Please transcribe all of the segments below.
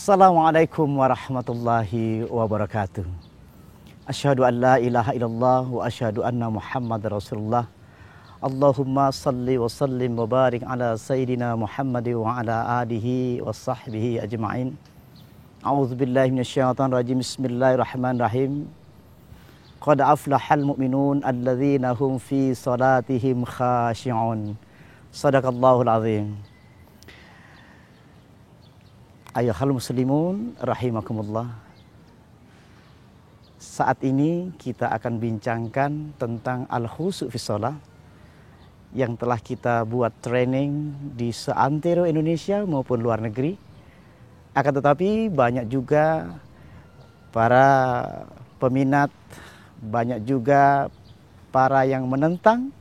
Assalamualaikum warahmatullahi wabarakatuh. Asyhadu an la ilaha illallah wa asyhadu anna Muhammad Rasulullah. Allahumma salli wa sallim wa barik ala Sayyidina Muhammad wa ala alihi wa sahbihi ajma'in. A'udzu billahi minasyaitonir rajim. Bismillahirrahmanirrahim. Qad aflahal mu'minun alladzina hum fi salatihim khashi'un. Shadaqallahul azim. Ayyuhal muslimun rahimakumullah. Saat ini kita akan bincangkan tentang al-khusyu' fi shalah yang telah kita buat training di seantero Indonesia maupun luar negeri. Akan tetapi banyak juga para peminat, banyak juga para yang menentang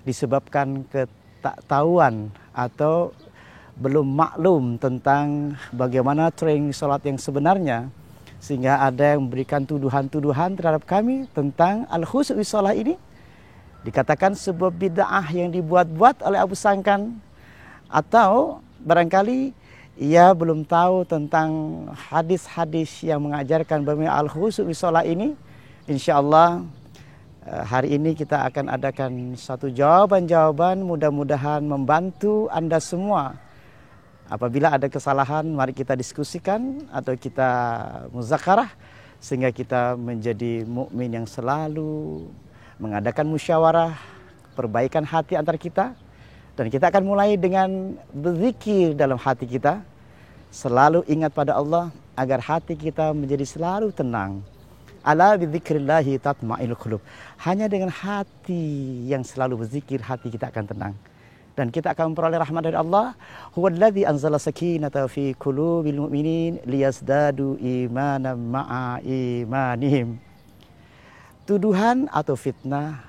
disebabkan ketahuan atau belum maklum tentang bagaimana training sholat yang sebenarnya, sehingga ada yang memberikan tuduhan-tuduhan terhadap kami tentang al-khusyu' fi shalah ini dikatakan sebuah bid'ah yang dibuat-buat oleh Abu Sangkan, atau barangkali ia belum tahu tentang hadis-hadis yang mengajarkan bahwa al-khusyu' fi shalah ini. Insyaallah hari ini kita akan adakan satu jawaban-jawaban, mudah-mudahan membantu Anda semua. Apabila ada kesalahan, mari kita diskusikan atau kita muzakarah sehingga kita menjadi mukmin yang selalu mengadakan musyawarah, perbaikan hati antar kita. Dan kita akan mulai dengan berzikir dalam hati kita, selalu ingat pada Allah agar hati kita menjadi selalu tenang. Ala bidzikrillahi tatma'innul qulub. Hanya dengan hati yang selalu berzikir, hati kita akan tenang. Dan kita akan memperoleh rahmat dari Allah. Huwallazi anzala sakinata fi qulubil mu'minin liyazdadu imanan ma'a imanihim. Tuduhan atau fitnah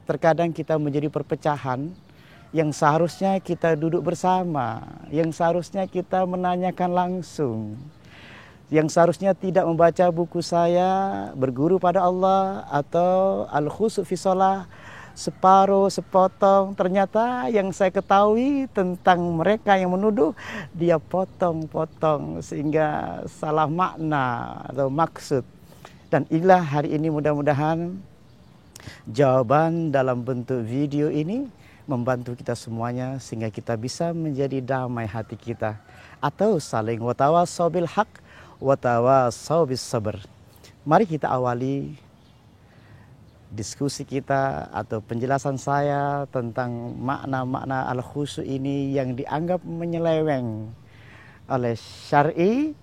terkadang kita menjadi perpecahan yang seharusnya kita duduk bersama, yang seharusnya kita menanyakan langsung, yang seharusnya tidak membaca buku saya berguru pada Allah atau al-khusyu' fi shalah separuh, sepotong. Ternyata yang saya ketahui tentang mereka yang menuduh, dia potong-potong sehingga salah makna atau maksud. Dan inilah hari ini mudah-mudahan jawaban dalam bentuk video ini membantu kita semuanya sehingga kita bisa menjadi damai hati kita, atau saling watawasau bil haq watawasau bis sabr. Mari kita awali diskusi kita atau penjelasan saya tentang makna-makna al-khusyu' ini yang dianggap menyeleweng oleh syar'i.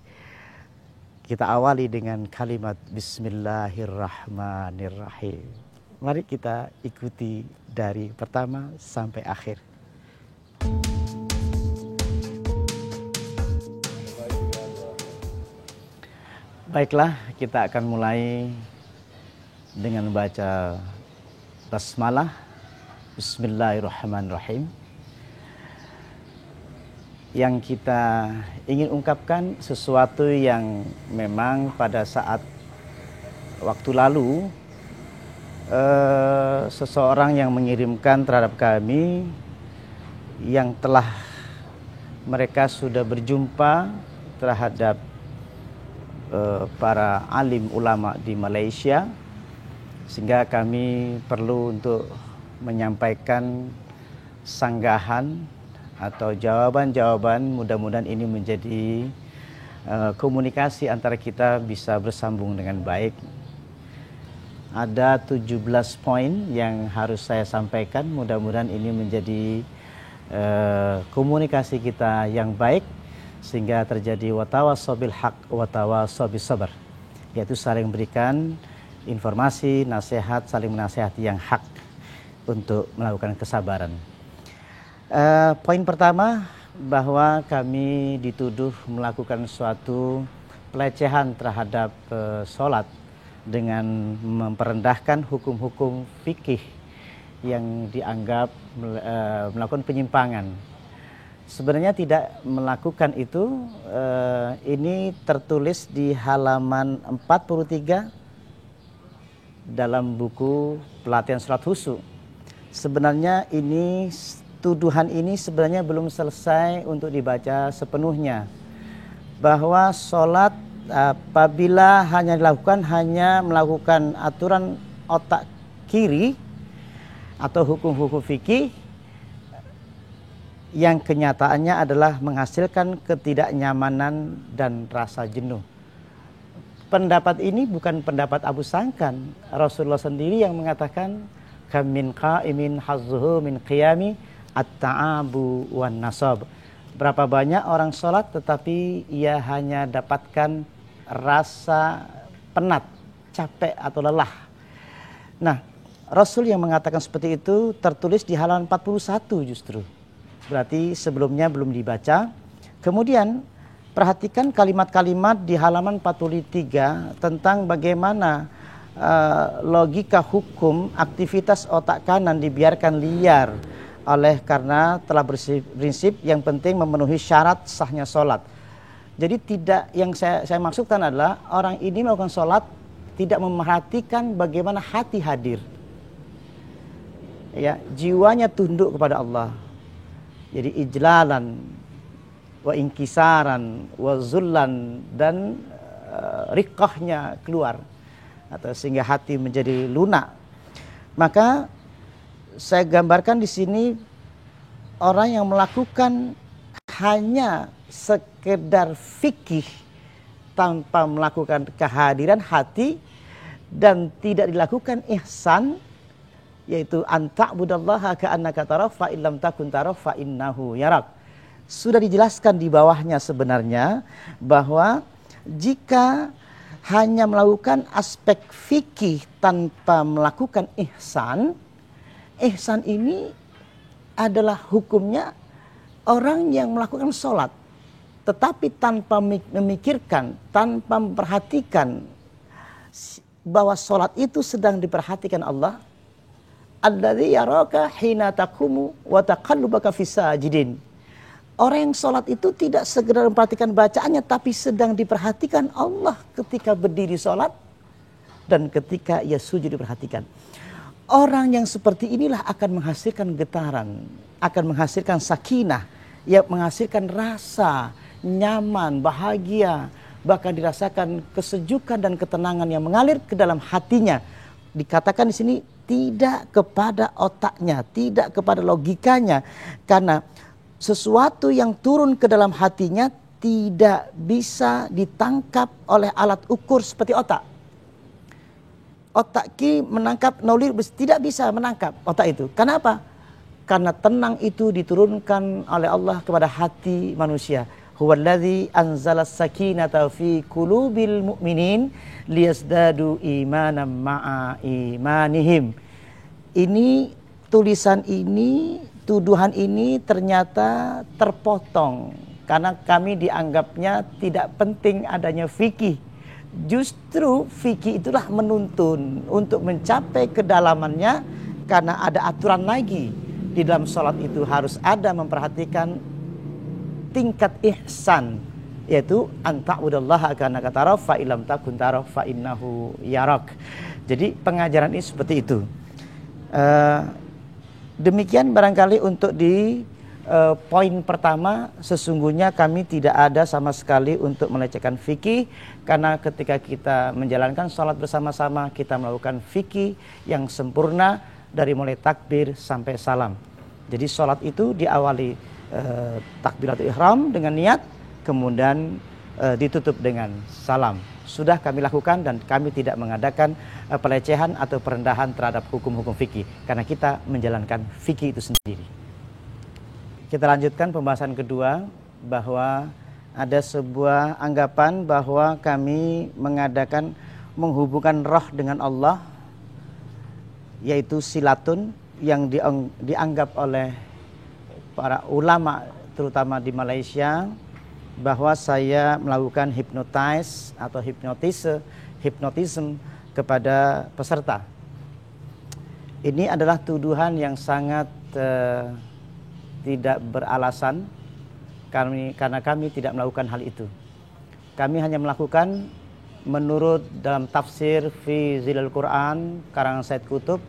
Kita awali dengan kalimat Bismillahirrahmanirrahim. Mari kita ikuti dari pertama sampai akhir. Baiklah, kita akan mulai dengan baca basmalah. Bismillahirrahmanirrahim. Yang kita ingin ungkapkan sesuatu yang memang pada saat waktu lalu seseorang yang mengirimkan terhadap kami, yang telah mereka sudah berjumpa terhadap para alim ulama di Malaysia, sehingga kami perlu untuk menyampaikan sanggahan atau jawaban-jawaban. Mudah-mudahan ini menjadi komunikasi antara kita bisa bersambung dengan baik. Ada 17 poin yang harus saya sampaikan. Mudah-mudahan ini menjadi komunikasi kita yang baik sehingga terjadi watawasau bil haq watawasau bis sabr, yaitu saling berikan informasi, nasihat, saling menasihati yang hak untuk melakukan kesabaran. Poin pertama, bahwa kami dituduh melakukan suatu pelecehan terhadap sholat dengan memperendahkan hukum-hukum fikih yang dianggap melakukan penyimpangan. Sebenarnya tidak melakukan itu. Ini tertulis di halaman 43 dalam buku pelatihan sholat khusyuk. Sebenarnya ini tuduhan ini sebenarnya belum selesai untuk dibaca sepenuhnya. bahwa sholat apabila hanya melakukan aturan otak kiri atau hukum-hukum fikih yang kenyataannya adalah menghasilkan ketidaknyamanan dan rasa jenuh. Pendapat ini bukan pendapat Abu Sangkan. Rasulullah sendiri yang mengatakan kam min qa'imin hazzuhu min qiyami at-ta'abu wan nasab. Berapa banyak orang sholat tetapi ia hanya dapatkan rasa penat, capek atau lelah. Nah, Rasul yang mengatakan seperti itu tertulis di halaman 41 justru. Berarti sebelumnya belum dibaca. Kemudian perhatikan kalimat-kalimat di halaman 43 tentang bagaimana logika hukum aktivitas otak kanan dibiarkan liar karena telah berprinsip yang penting memenuhi syarat sahnya sholat. Jadi tidak, yang saya maksudkan adalah orang ini melakukan sholat tidak memerhatikan bagaimana hati hadir. Ya, jiwanya tunduk kepada Allah. Jadi ijlalan wa inkisaran wa zullan dan riqahnya keluar atau sehingga hati menjadi lunak. Maka saya gambarkan di sini orang yang melakukan hanya sekedar fikih tanpa melakukan kehadiran hati dan tidak dilakukan ihsan, yaitu anta'budallaha ka'annaka tarahu fa illam takun tarahu fa innahu yarak. Sudah dijelaskan di bawahnya sebenarnya bahwa jika hanya melakukan aspek fikih tanpa melakukan ihsan, ihsan ini adalah hukumnya orang yang melakukan sholat tetapi tanpa memikirkan, tanpa memperhatikan bahwa sholat itu sedang diperhatikan Allah. Alladzi yaraka hina taqumu wa taqallubaka fis sajidin. Orang yang sholat itu tidak segera memperhatikan bacaannya, tapi sedang diperhatikan Allah ketika berdiri sholat dan ketika ia sujud diperhatikan. Orang yang seperti inilah akan menghasilkan getaran, akan menghasilkan sakinah, yang menghasilkan rasa nyaman, bahagia, bahkan dirasakan kesejukan dan ketenangan yang mengalir ke dalam hatinya. Dikatakan di sini tidak kepada otaknya, tidak kepada logikanya, karena sesuatu yang turun ke dalam hatinya tidak bisa ditangkap oleh alat ukur seperti otak. Otak kiri menangkap naulir, tidak bisa menangkap otak itu. Kenapa? Karena tenang itu diturunkan oleh Allah kepada hati manusia. Huwallazi anzala sakinata fi qulubil mu'minin liyazdadu imanan ma'a imanihim. Ini tulisan ini, tuduhan ini ternyata terpotong karena kami dianggapnya tidak penting adanya fikih. Justru fikih itulah menuntun untuk mencapai kedalamannya, karena ada aturan lagi di dalam sholat itu harus ada memperhatikan tingkat ihsan, yaitu anta'budallaha ka'annaka tarahu fa illam takun tarahu fa innahu yarak. Jadi pengajaran ini seperti itu. Demikian barangkali untuk di poin pertama. Sesungguhnya kami tidak ada sama sekali untuk melecehkan fikih, karena ketika kita menjalankan sholat bersama-sama kita melakukan fikih yang sempurna dari mulai takbir sampai salam. Jadi sholat itu diawali takbiratul ihram dengan niat, kemudian ditutup dengan salam. Sudah kami lakukan dan kami tidak mengadakan pelecehan atau perendahan terhadap hukum-hukum fikih, karena kita menjalankan fikih itu sendiri. Kita lanjutkan pembahasan kedua, bahwa ada sebuah anggapan bahwa kami menghubungkan roh dengan Allah, yaitu silatun, yang dianggap oleh para ulama terutama di Malaysia bahwa saya melakukan hipnotis atau hipnotisme kepada peserta. Ini adalah tuduhan yang sangat tidak beralasan, karena kami tidak melakukan hal itu. Kami hanya melakukan menurut dalam tafsir fi zilal Quran karangan Said Qutb,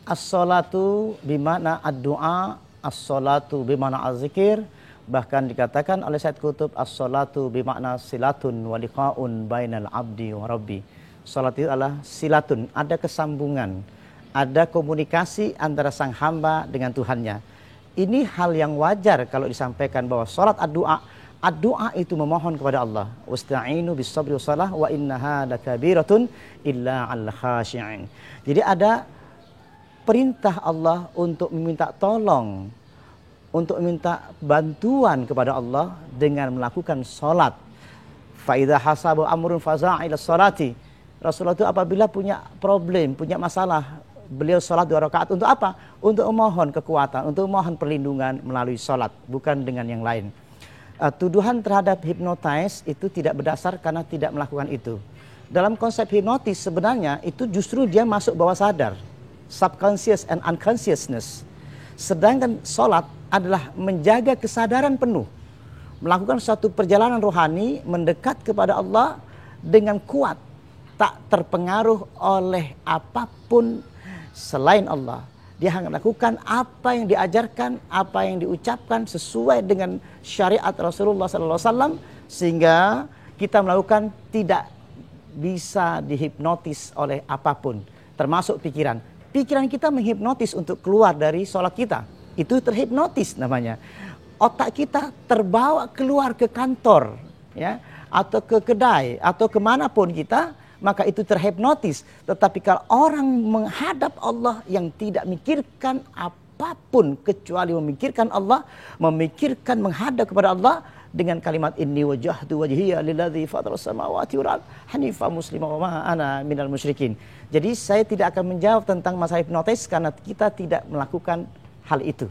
as-salatu bimana ad-du'a, as-salatu bimana az-zikir, Bahkan dikatakan oleh Said Qutb, as-salatu bimakna silatun wa liqa'un bainal abdi wa rabbi. Salat itu adalah silatun, ada kesambungan, ada komunikasi antara sang hamba dengan Tuhannya. Ini hal yang wajar kalau disampaikan bahwa salat ad-du'a itu memohon kepada Allah. Wasta'inu bis sabri wassalah wa innaha lakabiratun illa 'alal khashi'in. Jadi ada perintah Allah untuk meminta tolong, untuk meminta bantuan kepada Allah dengan melakukan salat. Fa idza hasabu amrun faza'a ila sholati. Rasulullah itu apabila punya problem, punya masalah, beliau salat 2 rakaat untuk apa? Untuk memohon kekuatan, untuk memohon perlindungan melalui salat, bukan dengan yang lain. Tuduhan terhadap hipnotis itu tidak berdasar karena tidak melakukan itu. Dalam konsep hipnotis sebenarnya itu justru dia masuk bawah sadar, subconscious and unconsciousness. Sedangkan salat adalah menjaga kesadaran penuh, melakukan suatu perjalanan rohani mendekat kepada Allah dengan kuat, tak terpengaruh oleh apapun selain Allah. Dia hanya melakukan apa yang diajarkan, apa yang diucapkan sesuai dengan syariat Rasulullah SAW, sehingga kita melakukan tidak bisa dihipnotis oleh apapun, termasuk pikiran. Pikiran kita menghipnotis untuk keluar dari sholat kita. Itu terhipnotis namanya. Otak kita terbawa keluar ke kantor, ya, atau ke kedai, atau kemanapun kita, maka itu terhipnotis. Tetapi kalau orang menghadap Allah yang tidak memikirkan apapun kecuali memikirkan Allah, memikirkan menghadap kepada Allah dengan kalimat inni wajjahtu wajhiya lilladzi fataras samawati wal ardh hanifan musliman wa ma ana minal musyrikin. Jadi saya tidak akan menjawab tentang masalah hipnotis karena kita tidak melakukan hal itu.